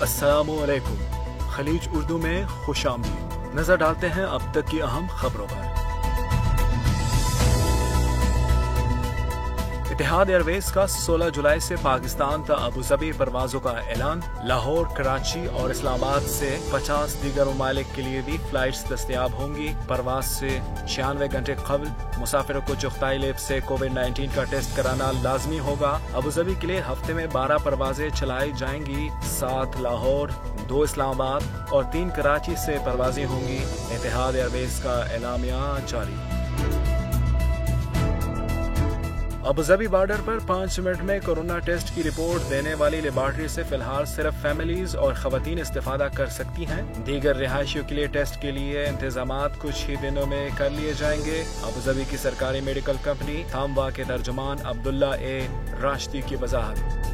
अस्सलामुअलैकुम। खलीज उर्दू में खुश आमदीद। नजर डालते हैं अब तक की अहम खबरों पर। इतिहाद एयरवेज का 16 जुलाई से पाकिस्तान तक अबूधाबी परवाजों का ऐलान। लाहौर, कराची और इस्लामाबाद से 50 दीगर ममालिक के लिए भी फ्लाइट्स दस्तयाब होंगी। परवाज से 96 घंटे कबल मुसाफिरों को चुगताई लैब से कोविड-19 का टेस्ट कराना लाजमी होगा। अबूधाबी के लिए हफ्ते में 12 परवाजें चलाई जाएंगी। 7 लाहौर, 2 इस्लामाबाद और 3 कराची से परवाजें होंगी। इतिहाद एयरवेज का एलामिया जारी। अबूधाबी बॉर्डर पर 5 मिनट में कोरोना टेस्ट की रिपोर्ट देने वाली लेबॉर्ट्री से फिलहाल सिर्फ फैमिलीज और खवातीन इस्तेफादा कर सकती हैं। दीगर रिहायशियों के लिए टेस्ट के लिए इंतजामात कुछ ही दिनों में कर लिए जाएंगे। अबूधाबी की सरकारी मेडिकल कंपनी थामवा के तर्जुमान अब्दुल्ला ए राशिदी की वजाहत।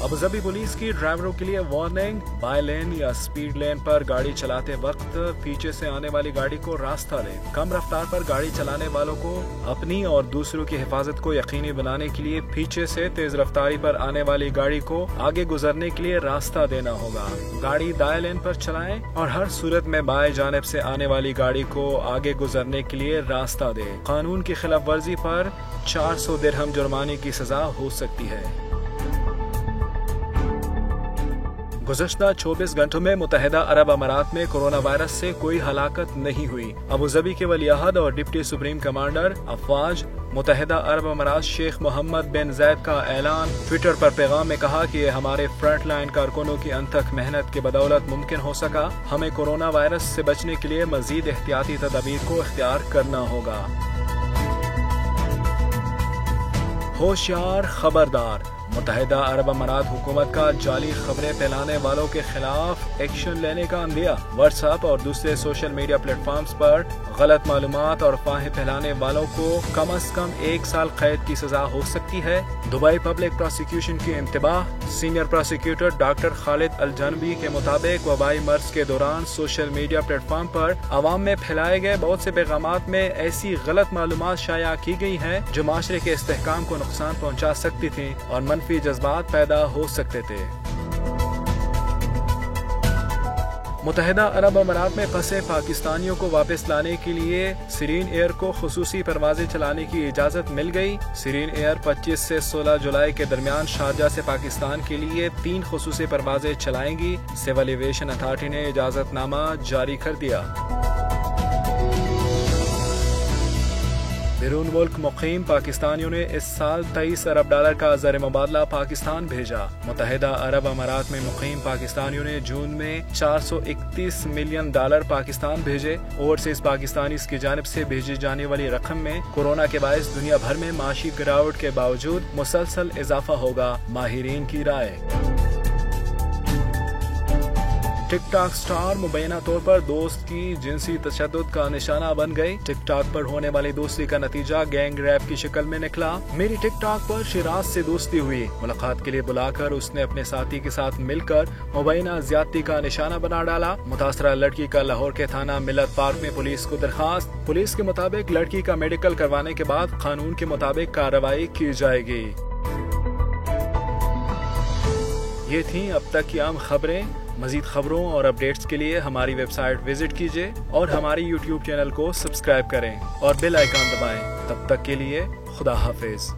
अबूधाबी पुलिस की ड्राइवरों के लिए वार्निंग। बाय लेन या स्पीड लेन पर गाड़ी चलाते वक्त पीछे से आने वाली गाड़ी को रास्ता दें। कम रफ्तार पर गाड़ी चलाने वालों को अपनी और दूसरों की हिफाजत को यकीनी बनाने के लिए पीछे से तेज रफ्तारी पर आने वाली गाड़ी को आगे गुजरने के लिए रास्ता देना होगा। गाड़ी दाएं लेन पर चलाएं और हर सूरत में बाएं जानिब से आने वाली गाड़ी को आगे गुजरने के लिए रास्ता दें। कानून की खिलाफ वर्जी पर 400 दिरहम जुर्माने की सजा हो सकती है। गुज़श्ता 24 घंटों में मुत्तहिदा अरब अमारात में कोरोना वायरस से कोई हलाकत नहीं हुई। अबूधाबी के वलीअहद और डिप्टी सुप्रीम कमांडर अफवाज मुत्तहिदा अरब अमारात शेख मोहम्मद बिन ज़ैद का ऐलान। ट्विटर पर पैगाम में कहा कि हमारे फ्रंट लाइन कारकुनों की अनथक मेहनत की बदौलत मुमकिन हो सका। हमें कोरोना वायरस से बचने के लिए मजीद एहतियाती तदाबीर को इख्तियार करना होगा। होशियार, खबरदार। मुत्तहिदा अरब अमारात हुकूमत का जाली खबरें फैलाने वालों के खिलाफ एक्शन लेने का अंदिया। व्हाट्सएप और दूसरे सोशल मीडिया प्लेटफॉर्म्स पर गलत मालूमात और अफवाहें फैलाने वालों को कम अज कम 1 साल कैद की सजा हो सकती है। दुबई पब्लिक प्रोसिक्यूशन की इंतबाह। सीनियर प्रोसिक्यूटर डॉक्टर खालिद अल-जानवी के मुताबिक वबाई मर्ज के दौरान सोशल मीडिया प्लेटफॉर्म पर आवाम में फैलाए गए बहुत से पैगामात में ऐसी गलत मालूमात शाया की गई हैं जो माशरे के इस्तेहकाम को नुकसान पहुँचा सकती थी और मनफी जज्बात पैदा हो सकते थे। मुत्तहिदा अरब अमारात में फंसे पाकिस्तानियों को वापस लाने के लिए सिरीन एयर को खुसूसी परवाजें चलाने की इजाजत मिल गई। सिरीन एयर 25 से 16 जुलाई के दरमियान शारजा से पाकिस्तान के लिए 3 खुसूसी परवाजें चलाएंगी। सिविल एविएशन अथॉरिटी ने इजाजतनामा जारी कर दिया। बैरून मुल्क मुकीम पाकिस्तानियों ने इस साल 23 अरब डॉलर का ज़र मुबादला पाकिस्तान भेजा। मुत्तहिदा अरब अमारात में मुकीम पाकिस्तानियों ने जून में 431 मिलियन डॉलर पाकिस्तान भेजे। ओवरसीज पाकिस्तानी की जानिब से भेजी जाने वाली रकम में कोरोना के बायस दुनिया भर में माशी गिरावट के बावजूद मुसलसल इजाफा होगा, माहिरीन की राय। टिकटॉक स्टार मुबैना तौर पर दोस्त की जिनसी तशद्दुद का निशाना बन गई। टिकटॉक पर होने वाली दोस्ती का नतीजा गैंग रैप की शक्ल में निकला। मेरी टिकटॉक पर शिराज से दोस्ती हुई। मुलाकात के लिए बुलाकर उसने अपने साथी के साथ मिलकर मुबैना ज्यादती का निशाना बना डाला। मुतासरा लड़की का लाहौर के थाना मिलत पार्क में पुलिस को दरखास्त। पुलिस के मुताबिक लड़की का मेडिकल करवाने के बाद कानून के मुताबिक कार्रवाई की जाएगी। ये थी अब तक की आम खबरें। मजीद खबरों और अपडेट्स के लिए हमारी वेबसाइट विजिट कीजिए और हमारे यूट्यूब चैनल को सब्सक्राइब करें और बेल आइकन दबाएं। तब तक के लिए खुदा हाफिज।